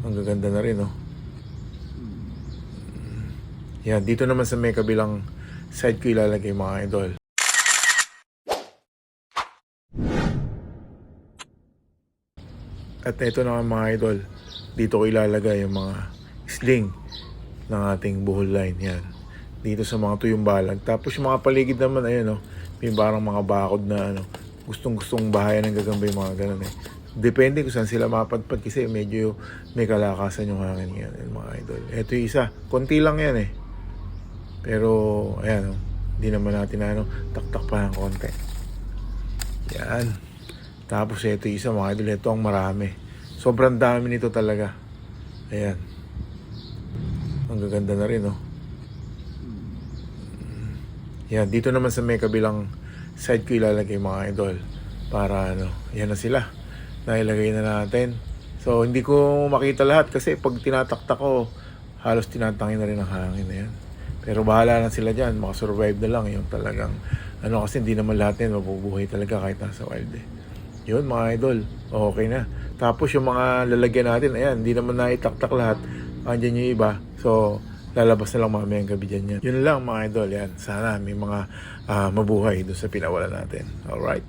Ang gaganda na rin, no? Yan, dito naman sa may kabilang side ko ilalagay mga idol. At ito naman mga idol, dito ko ilalagay yung mga sling ng ating buhol line. Yan. Dito sa mga tuyong balag. Tapos yung mga paligid naman, ayan, no? May parang mga bakod na gustong-gustong bahayan ng gagamba yung mga ganun eh. Depende kung saan sila mapadpad kasi medyo may kalakasan yung hangin yan, mga idol. Ito yung isa, konti lang yan eh. Pero ayan, hindi naman natin taktak pa ng konti. Yan. Tapos ito yung isa mga idol, ito ang marami. Sobrang dami nito talaga. Ayan. Ang gaganda na rin, no? Yan, dito naman sa may kabilang side ko ilalagay mga idol. Para yan na sila. Nailagay na natin. So, hindi ko makita lahat kasi pag tinataktak ko, halos tinatangin na rin ang hangin na yan. Pero bahala na sila dyan. Makasurvive na lang yung talagang kasi hindi naman lahat yan mabubuhay talaga kahit nasa wild eh. Yun mga idol, okay na. Tapos yung mga lalagyan natin, ayan, hindi naman naitaktak lahat. Andyan yung iba. So, lalabas na lang mamayang gabi dyan yan. Yun lang mga idol, yan. Sana may mga mabuhay doon sa pinawalan natin. Alright.